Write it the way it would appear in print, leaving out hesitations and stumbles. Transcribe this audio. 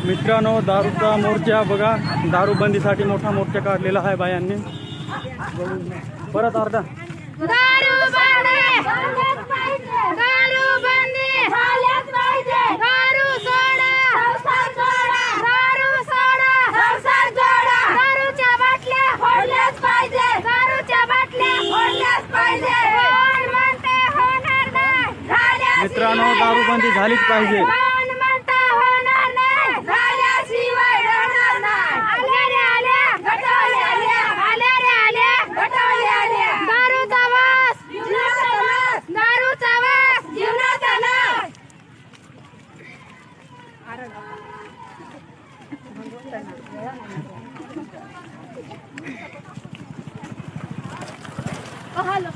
मित्रांनो, दारूचा मोर्चा बघा, दारूबंदीसाठी मोठा मोर्चा काढलेला आहे बायांनी. परत अर्धा दारू बंदी झाल्याच पाहिजे. दारू सोडा, संसार जोडा. दारू सोडा, संसार जोडा. दारूच्या बाटल्या फोडल्याच पाहिजे. दारूच्या बाटल्या फोडल्याच पाहिजे. कोण म्हणते होणार नाही, झाल्याशिवाय मित्रांनो, दारूबंदी झालीच पाहिजे. कोण म्हणते होणार नाही, झाल्याशिवाय राहणार नाही. आल्या रे आल्या, गटवल्या आल्या. आल्या रे आल्या, गटवल्या आल्या. दारूचा वास जीवनाचा नाश. दारूचा वास जीवनाचा नाश. हॅलो